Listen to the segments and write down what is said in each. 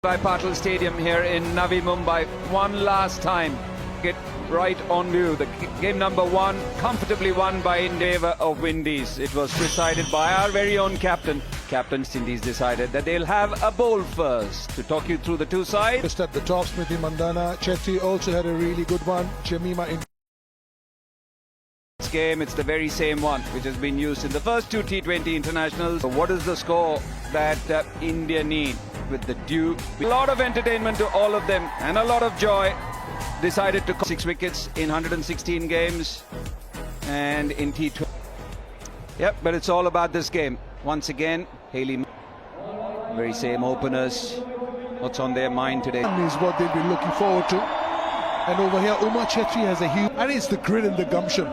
By Patil Stadium here in Navi Mumbai. One last time. Get right on view. The game number 1 comfortably won by India of Windies. It was decided by our very own captain. Captain Indies decided that they'll have a bowl first. To talk you through the two sides. Just at the top, Smriti Mandhana. Chetty also had a really good one. Shamima in This game, it's the very same one which has been used in the first 2 T20 internationals. So what is the score that India need with the due? A lot of entertainment to all of them and a lot of joy. Decided to 6 wickets in 116 games and in T20. Yep, but it's all about this game. Once again, Haley, very same openers. What's on their mind today? is what they'll be looking forward to. And over here, Uma Chetty has a huge... And it's the grit and the gumption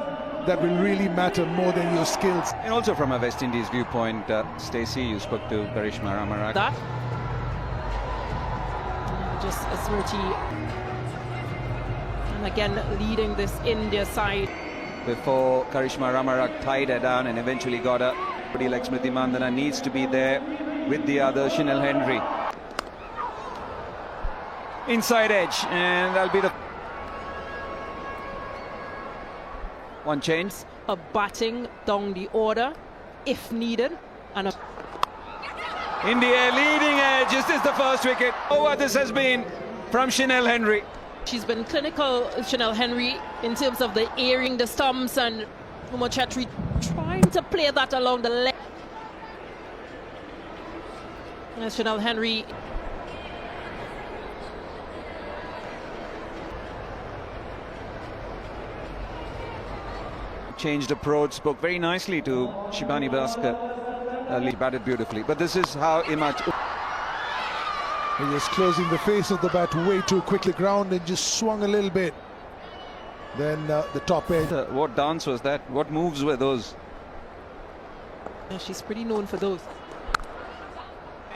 that will really matter more than your skills. And also from a West Indies viewpoint, Stacey, you spoke to Karishma Ramarak. That just a Smriti, and again leading this India side. Before Karishma Ramarak tied her down and eventually got her. Somebody like Smriti Mandhana needs to be there with the other, Shinal Henry. Inside edge, and that'll be the one change. A batting down the order if needed, and a India leading edge. Is this the first wicket? Oh, what this has been from Shinal Henry. she's been clinical, Shinal Henry, in terms of the airing the stumps, and Uma Chetty trying to play that along the leg. Shinal Henry changed approach, spoke very nicely to Shibani Bhaskar. He batted beautifully, but this is how Imaj. He just closing the face of the bat way too quickly. Ground and just swung a little bit. Then the top edge. What dance was that? What moves were those? she's pretty known for those.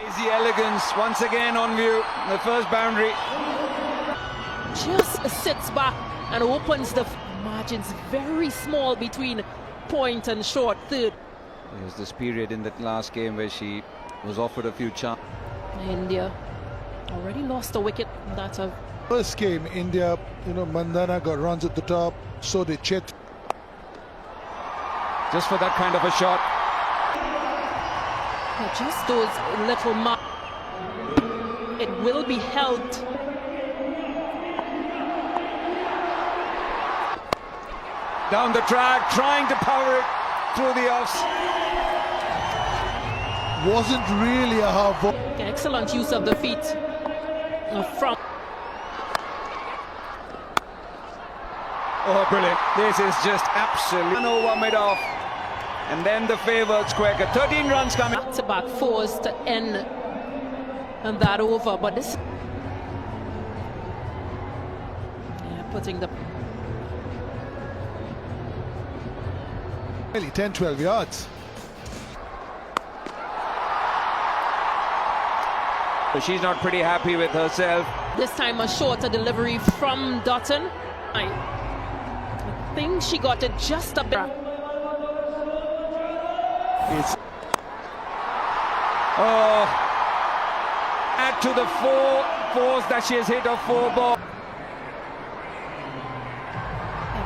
Easy elegance once again on view. The first boundary. Just sits back and opens the margins very small between point and short third. There was this period in that last game where she was offered a few chances. India already lost a wicket. That's a First game, India, Mandhana got runs at the top. So did Chet. Just for that kind of a shot. just those little it will be held. Down the track, trying to power it through the offs. Wasn't really a half ball. Excellent use of the feet from. Oh, brilliant. This is just absolutely no one mid off. And then the favoured square. 13 runs coming. Back-to-back fours to end and that over. But this... putting the... Nearly 10-12 yards. So she's not pretty happy with herself. This time a shorter delivery from Dutton. I think she got it just a bit. It's Add to the 4 fours that she has hit of 4 balls.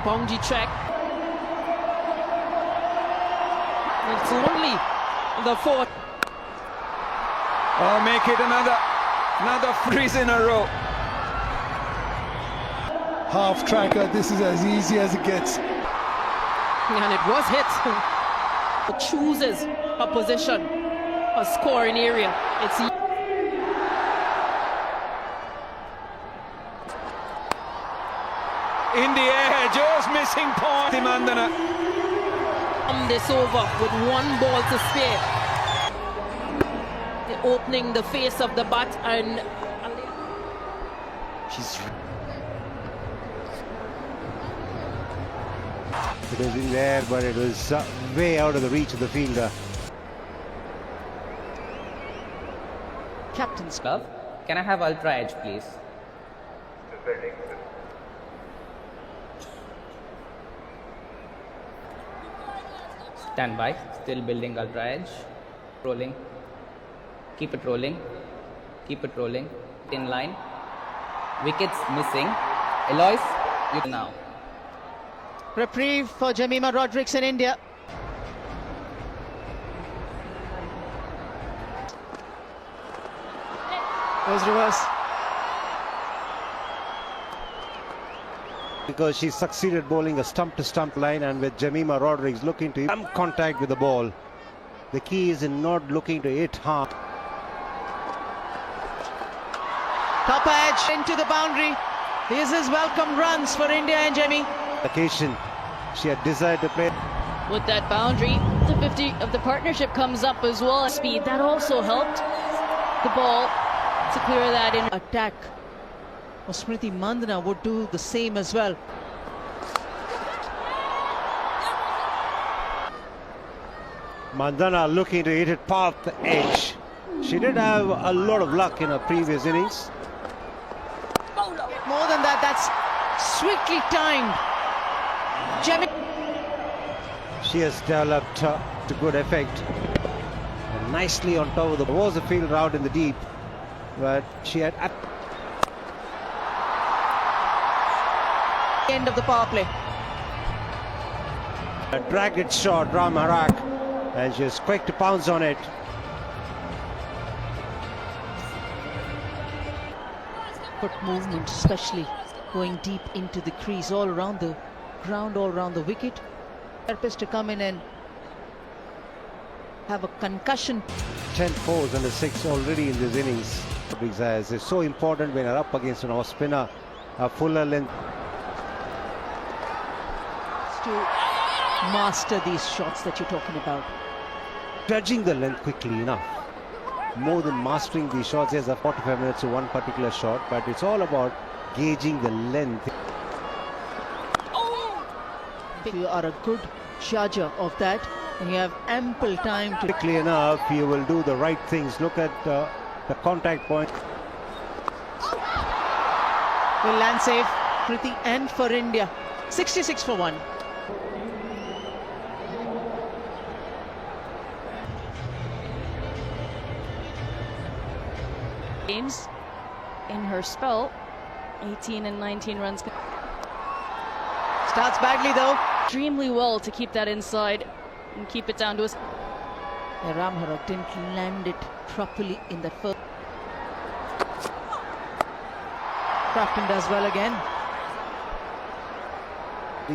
Bongi track. It's only the 4th. Oh, make it another freeze in a row. half tracker. This is as easy as it gets. And it was hit. Chooses a position, a scoring area. It's in the air, just missing point. Mandhana. This over with 1 ball to spare. Opening the face of the bat, and it was in there, but it was way out of the reach of the fielder. Captain's glove. Can I have Ultra Edge, please? Stand by. Still building Ultra Edge. Rolling. Keep it rolling. Keep it rolling. In line. Wickets missing. Eloise, you now. Reprieve for Jemimah Rodrigues in India. Goes reverse. Because she succeeded bowling a stump-to-stump line, and with Jemimah Rodrigues looking to come contact with the ball. The key is in not looking to hit hard. Top edge into the boundary. These is welcome runs for India and Jemmy. Occasion she had desired to play. With that boundary, the 50 of the partnership comes up as well. Speed, that also helped the ball to clear that in. Attack. Smriti Mandhana would do the same as well. Mandhana looking to hit it past the edge. She did have a lot of luck in her previous innings. More than that, that's sweetly timed. Jemmy. She has developed to good effect. And nicely on top of the... There was a field route in the deep, but she had... End of the power play. A dragged it short, Ram Harak, and she was quick to pounce on it. Foot movement, especially going deep into the crease, all around the ground, all around the wicket. Therapist to come in and have a concussion. 10 fours and a 6 already in this innings. Rodrigues is so important when you're up against an off spinner, a fuller length. To master these shots that you're talking about. Judging the length quickly enough. More than mastering these shots, there's a 45 minutes to one particular shot, but it's all about gauging the length. If you are a good judger of that, and you have ample time to... Quickly enough, you will do the right things. Look at the contact point. Will land safe, Kriti, and for India. 66 for 1. Games in her spell, 18 and 19 runs. Starts badly though. Extremely well to keep that inside and keep it down to us. Ram Harak didn't land it properly in the first. Crafton does well again.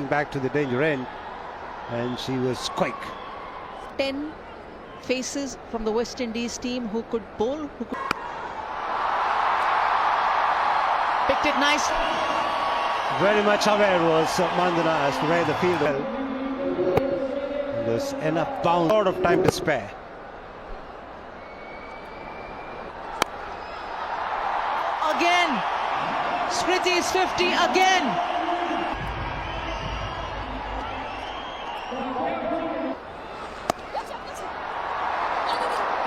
Back to the danger end, and she was quick. 10 faces from the West Indies team who could bowl, who could... Picked it nice. Very much aware was Mandhana as to where the field well. There's enough bounce, a lot of time to spare. Again, Smriti is 50 again.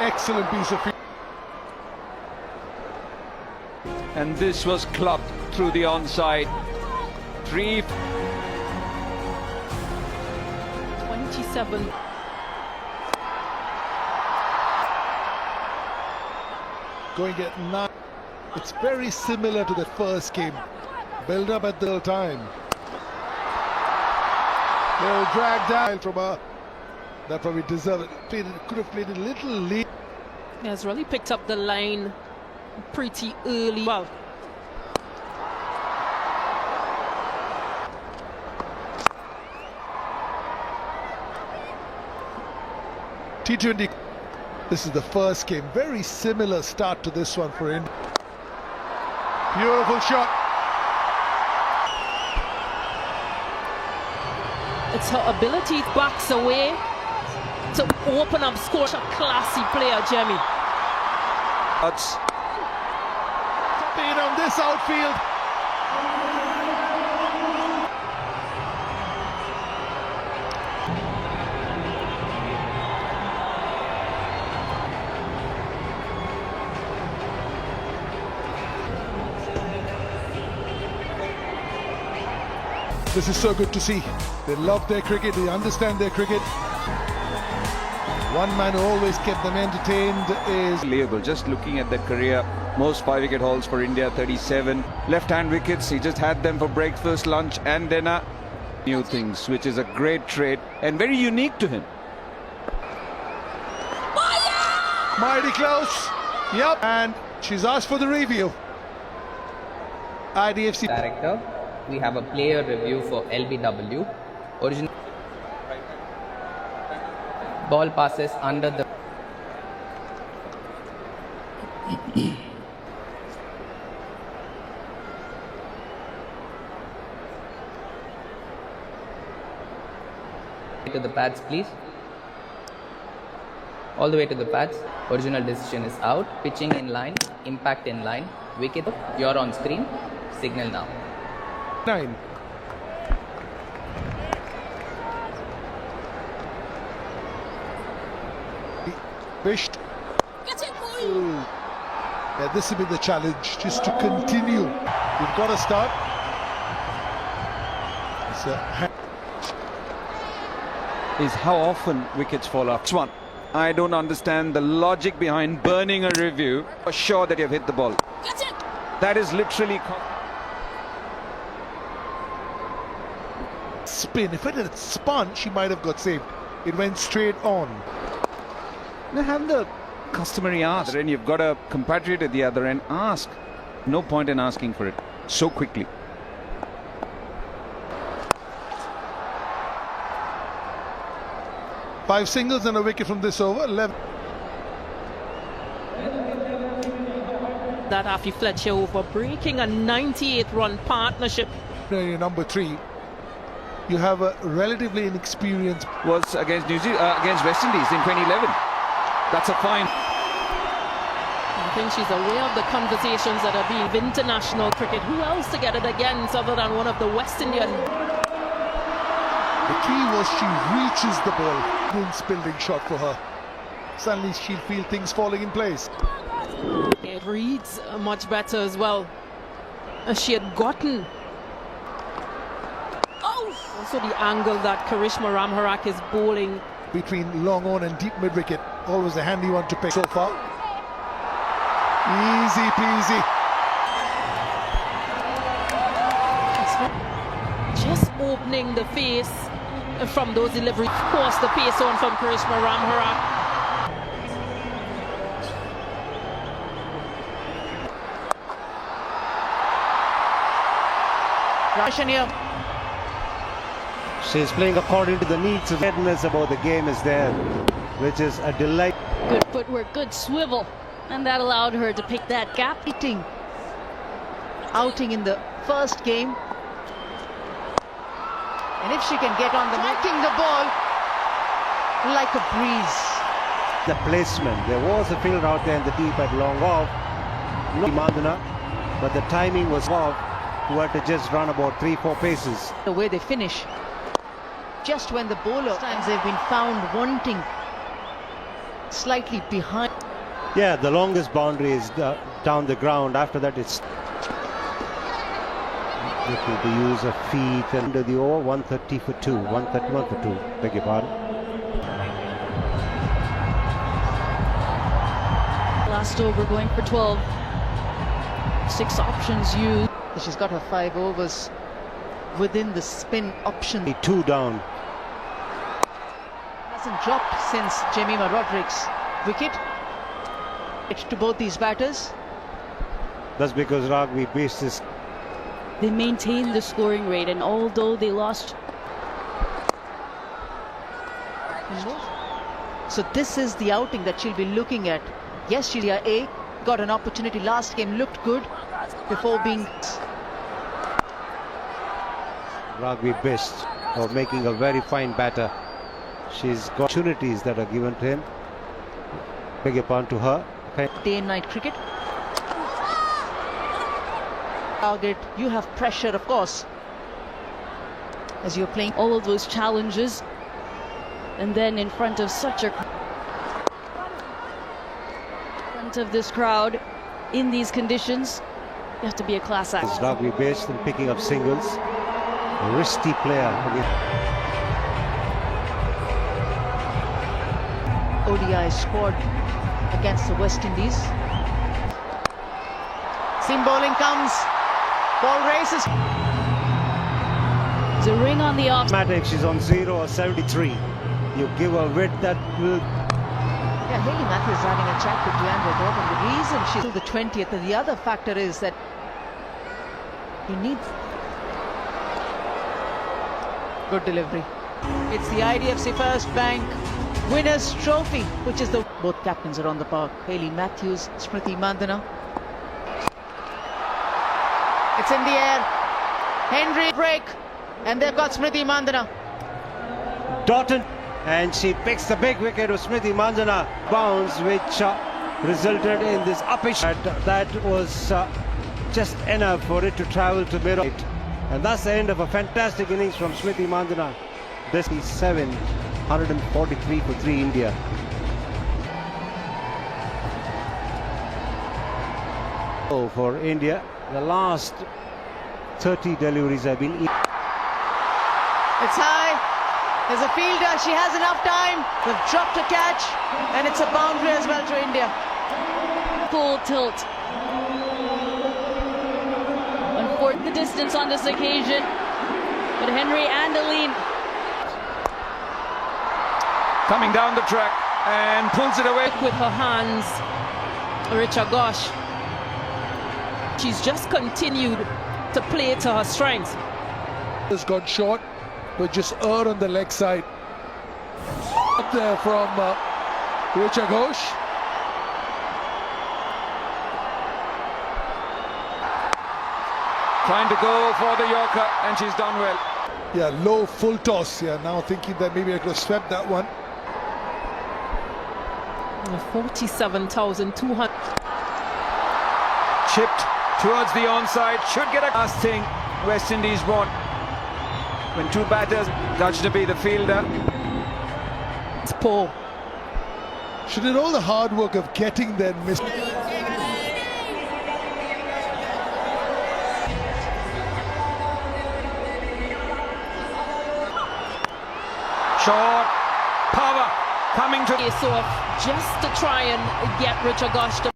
Excellent piece of... And this was clubbed through the onside. 3. 27. Going at 9. It's very similar to the first game. Build up at the time. They'll drag down from her. That probably deserved it. Could have played a little late. He has really picked up the line pretty early. Well, T20. This is the first game. Very similar start to this one for India. Beautiful shot. it's her ability backs away to open up score. A classy player, Jemmy. That's Being on this outfield. This is so good to see. They love their cricket, they understand their cricket. One man who always kept them entertained is... unbelievable. Just looking at the career Most 5-wicket hauls for India, 37. Left-hand wickets, he just had them for breakfast, lunch and dinner. New things, which is a great trait and very unique to him. Mighty close. Yep. And she's asked for the review. IDFC. Director, we have a player review for LBW. Original ball passes under the to the pads, please. All the way to the pads. Original decision is out. Pitching in line, impact in line, wicket. You're on screen. Signal now. 9. Wished. Yeah, this will be the challenge, just to continue. You've got to start. Is how often wickets fall off. This one, I don't understand the logic behind burning a review. For sure that you've hit the ball. That is literally Spin. If it had spun, she might have got saved. It went straight on. Now have the customary ask, and you've got a compatriot at the other end. Ask. No point in asking for it so quickly. Five singles and a wicket from this over. 11. That Afi Fletcher over, breaking a 98-run partnership. Number 3. You have a relatively inexperienced. Was against against West Indies in 2011. That's a fine. I think she's aware of the conversations that are being of international cricket. Who else to get it against other than one of the West Indian? The key was she reaches the ball. Good building shot for her. Suddenly she'll feel things falling in place. It reads much better as well. She had gotten also the angle that Karishma Ramharak is bowling. Between long on and deep mid wicket. Always a handy one to pick so far. Easy peasy. Just opening the face from those deliveries. Of course, the pace on from Karishma Ramharak. Rashania. She's playing according to the needs. Of awareness about the game is there, which is a delight. Good footwork, good swivel, and that allowed her to pick that gap. Outing in the first game. And if she can get on the tracking the ball like a breeze. The placement. There was a field out there in the deep at long off. No Madhuna, but the timing was off. Who had to just run about 3-4 paces. The way they finish. Just when the bowler, times they've been found wanting slightly behind. Yeah, the longest boundary is down the ground. After that, it's with the use of feet. Under the over, 130 for 2, 131 for 2. Beg your pardon. Last over going for 12. 6 options used. She's got her 5 overs within the spin option. 2 down. Hasn't dropped since Jemima Rodrigues' wicket. It's to both these batters. That's because Rugby based is. They maintained the scoring rate, and although they lost. So this is the outing that she'll be looking at. Yes, Sheila A got an opportunity last game, looked good before being. Rugby best of making a very fine batter. She's got opportunities that are given to him. Beg your pardon, to her. Okay. Day and night cricket. Target, you have pressure, of course, as you're playing all of those challenges, and then in front of such a front of this crowd in these conditions, you have to be a class act. It's Rugby based and picking up singles. A risky player. ODI squad against the West Indies. Seam bowling comes. Ball races. There's a ring on the off. Matter if she's on 0 or 73. You give her width that will. Yeah, Hayley Matthews having a chat with Deandra Gordon. The reason she's till the 20th, and the other factor is that he needs good delivery. It's the IDFC First Bank Winners' Trophy, which is the both captains are on the park. Hayley Matthews, Smriti Mandhana. It's in the air. Henry break, and they've got Smriti Mandhana. Doughton, and she picks the big wicket of Smriti Mandhana bounce, which resulted in this uppish. That was just enough for it to travel to mid, and that's the end of a fantastic innings from Smriti Mandhana. This is 743 for 3 India. Oh, for India, the last 30 deliveries have been. It's high. There's a fielder. She has enough time. They've dropped a catch, and it's a boundary as well to India. Full tilt. Unfortunate the distance on this occasion, but Henry and Aline Coming down the track and pulls it away. With her hands, Richa Ghosh. She's just continued to play to her strengths. Has gone short, but just on the leg side. Up there from Richa Ghosh. Trying to go for the Yorker, and she's done well. Yeah, low full toss. Yeah, now thinking that maybe I could have swept that one. 47,200. Chipped towards the onside, should get a last thing West Indies want. When two batters, touch to be the fielder. It's poor. She did all the hard work of getting that miss. Short, power, coming to Pace off just to try and get Richa Ghosh to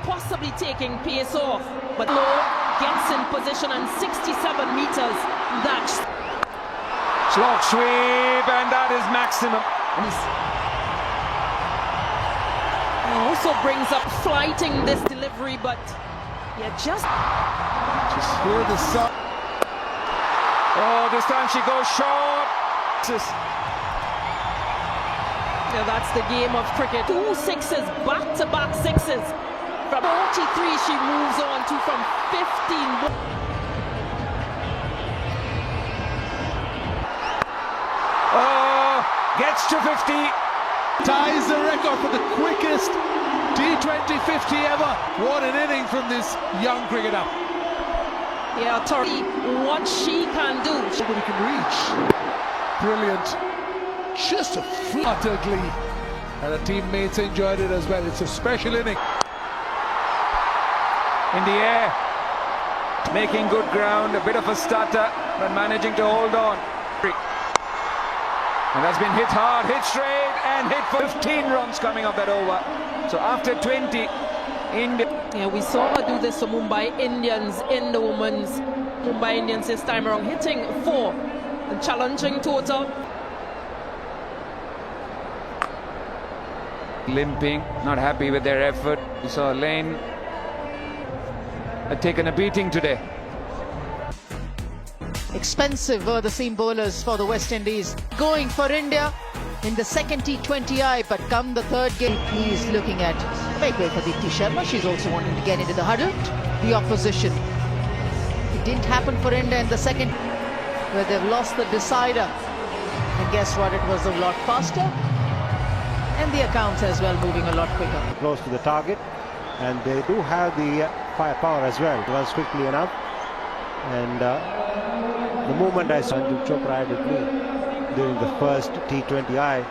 possibly taking pace off, but Low gets in position and 67 meters. That's slog sweep, and that is maximum. also brings up flighting this delivery, but yeah, just Hear the sound. Oh, this time she goes short. yeah, that's the game of cricket. 2 sixes, back-to-back sixes. From 43, she moves on to from 15. Oh, gets to 50. Ties the record for the quickest T20 50 ever. What an inning from this young cricketer. Yeah, Tori, what she can do. Nobody can reach. Brilliant. Just a flutterly. And her teammates enjoyed it as well. It's a special inning. In the air, making good ground, a bit of a stutter, but managing to hold on. And that's been hit hard, hit straight, and hit for 15 runs coming off that over. So after 20, India. Yeah, we saw her do this for Mumbai Indians in the women's Mumbai Indians this time around, hitting 4 and challenging total. Limping, not happy with their effort. We saw Lane had taken a beating today. Expensive were the seam bowlers for the West Indies. Going for India in the second T20I, but come the third game, he's looking at make way for Deepti Sharma. She's also wanting to get into the huddle. The opposition. It didn't happen for India in the second, where they've lost the decider. And guess what? It was a lot faster. And the accounts as well moving a lot quicker. Close to the target, and they do have the firepower as well. It was quickly enough, and the moment I saw Sanju Chopra had with me during the first T20I.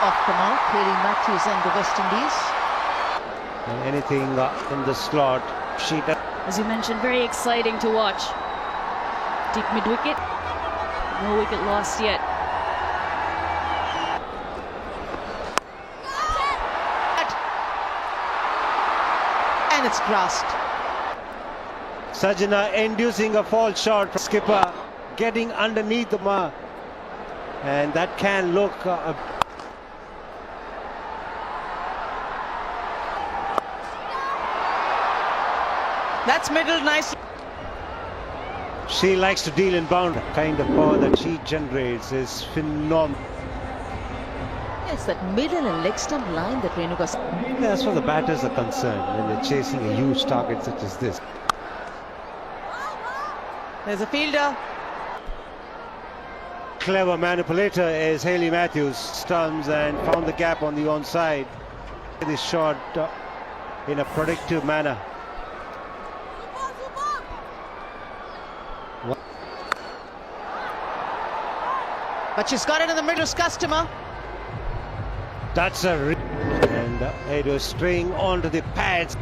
Off the mark, Hayley Matthews and the West Indies. And anything in the slot, she does. as you mentioned, very exciting to watch. Deep mid-wicket, no wicket lost yet. and it's grasped. Sajana inducing a false shot. Skipper getting underneath the mark. And that can look... That's middle nice. She likes to deal in bound. The kind of power that she generates is phenomenal. It's that middle and leg stump line that Renuka. Yeah, as far as the batters are concerned, when they're chasing a huge target such as this. There's a fielder. Clever manipulator is Hayley Matthews. Stumps and found the gap on the onside. This shot in a productive manner. But she's got it in the middle customer. That's a... And it was straying onto the pads.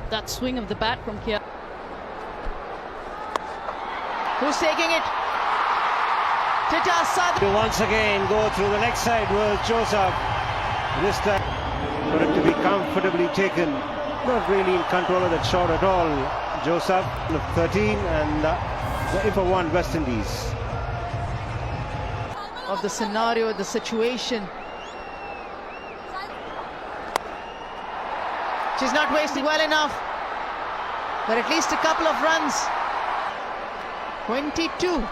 That swing of the bat from Kia. Who's taking it? Tita Sad. To once again go through the leg side was Joseph. This time for it to be comfortably taken. Not really in control of that shot at all. Joseph of 13 and in for one West Indies. Of the scenario, the situation. She's not wasting well enough, but at least a couple of runs. 22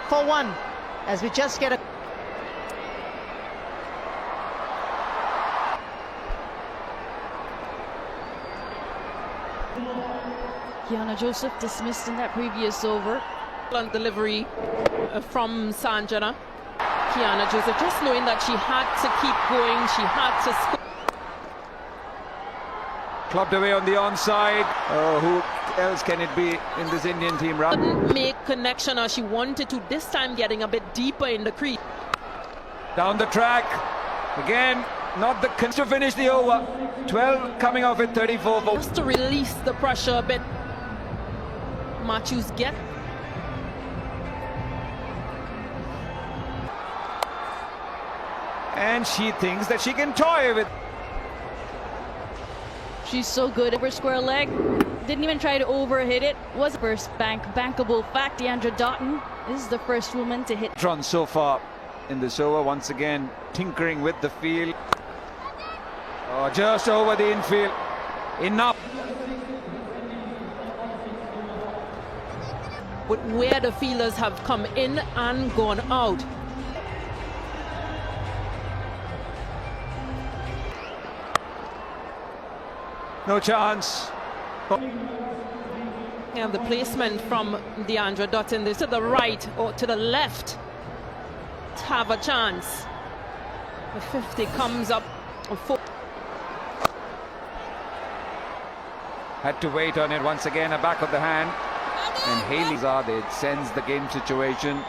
for 1 as we just get a... Kiana Joseph dismissed in that previous over. On delivery from Sanjana. Kiana Joseph just knowing that she had to keep going, she had to score. Clubbed away on the onside. Oh, who else can it be in this Indian team? Didn't make connection as she wanted to, this time getting a bit deeper in the crease. Down the track. Again, not the to finish the over. 12 coming off at 34 for... Just to release the pressure a bit. Matthews get. And she thinks that she can toy with... She's so good over square leg. Didn't even try to overhit it. Was first bankable fact. Deandra Doughton is the first woman to hit. Run so far in this over, once again tinkering with the field. Oh, just over the infield. Enough. But where the fielders have come in and gone out. No chance. And the placement from Deandra Doughton, this to the right or to the left to have a chance. The 50 comes up. Had to wait on it once again, a back of the hand. And Hayley Zade sends the game situation.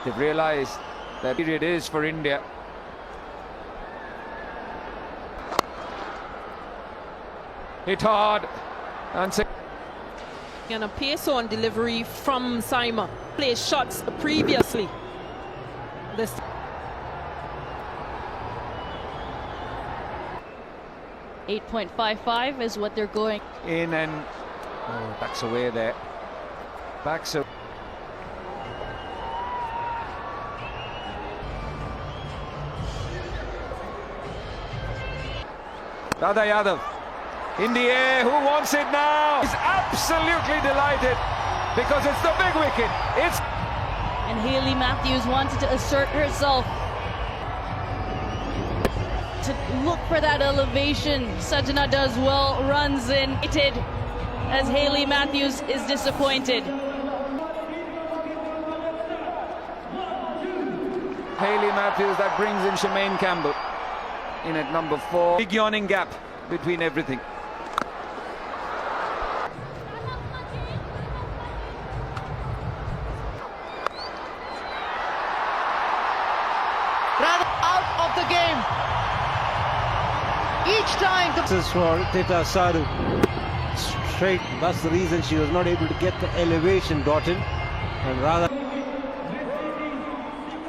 They've realized that it is for India. Hit hard. And a pace on delivery from Saima. Placed shots previously. This 8.55 is what they're going. In and backs away there. Backs away. Dada Yadav in the air. Who wants it now? He's absolutely delighted because it's the big wicket. It's And Hayley Matthews wanted to assert herself, to look for that elevation. Sajana does well, runs in, as Hayley Matthews is disappointed. Hayley Matthews that brings in Shemaine Campbell in at number 4. Big yawning gap between everything. Rather out of the game. Each time the... This is for Tita Sadhu. Straight. That's the reason she was not able to get the elevation, Doughton. And rather...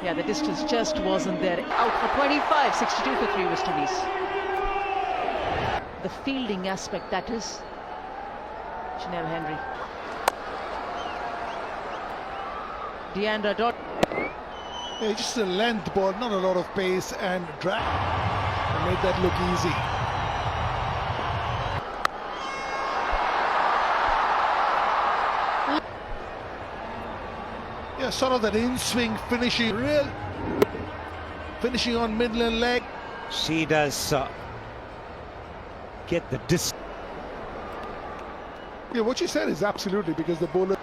Yeah, the distance just wasn't there. Out for 25, 62 for 3 West Indies. the fielding aspect, that is. Chanel Henry. Deandra Dot. Yeah, just a length ball, not a lot of pace and drag. And made that look easy. Yeah, sort of that in-swing finishing, finishing on Midland leg. She does get the distance. Yeah, what you said is absolutely, because the bowler.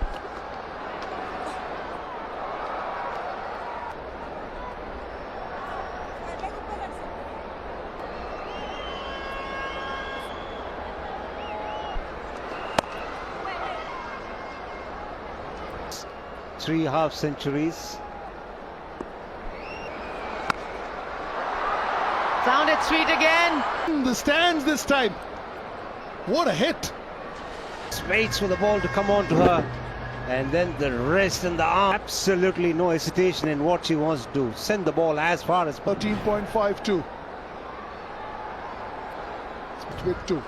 Three half centuries. Sounded sweet again. The stands this time. What a hit. Waits for the ball to come on to her, and then the wrist and the arm. Absolutely no hesitation in what she wants to do. Send the ball as far as 13.52. It's with 2.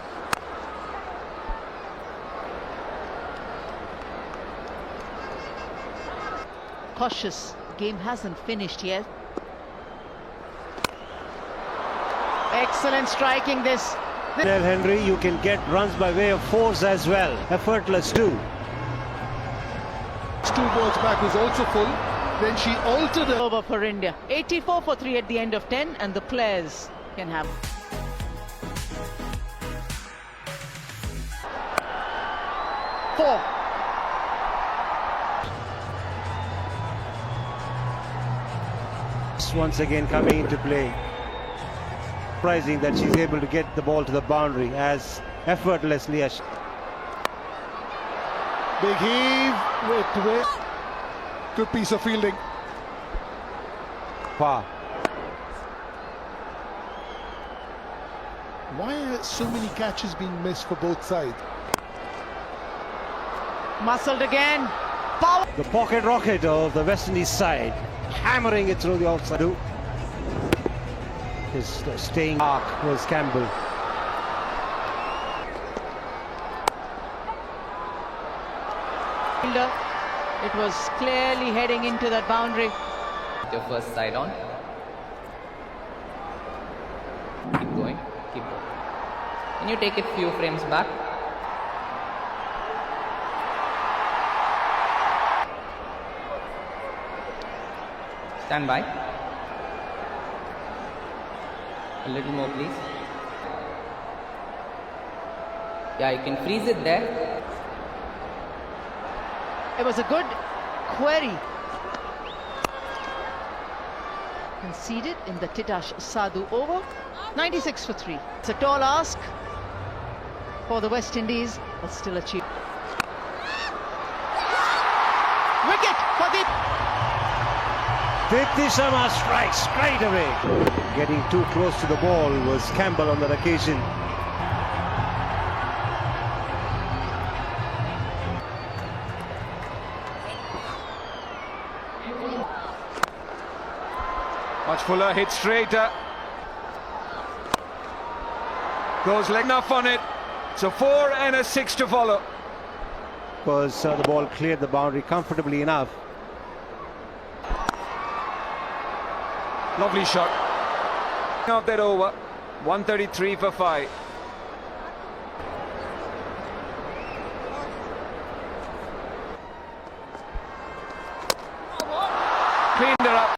Cautious. Game hasn't finished yet. Excellent striking this. Chanel Henry, you can get runs by way of force as well. Effortless too. 2 balls back was also full. Then she altered it. Over for India. 84 for 3 at the end of 10, and the players can have. Four. Once again coming into play. Surprising that she's able to get the ball to the boundary as effortlessly as. Big heave with good piece of fielding. Par. Why are so many catches being missed for both sides? Muscled again. Power. The pocket rocket of the West Indies side, hammering it through the outside. His staying arc was Campbell. It was clearly heading into that boundary. Your first side on. Keep going, keep going. Can you take it few frames back? Stand by. A little more, please. Yeah, you can freeze it there. It was a good query. Conceded in the Titash Sadhu over. 96 for 3. It's a tall ask for the West Indies, but still achieved. Wicket for the... Dipti Sharma strikes straight away. Getting too close to the ball was Campbell on that occasion. Much fuller, hit straight. Goes leg enough on it. So 4 and a 6 to follow. Because the ball cleared the boundary comfortably enough. Lovely shot. Of that over. 133 for 5. Cleaned her up.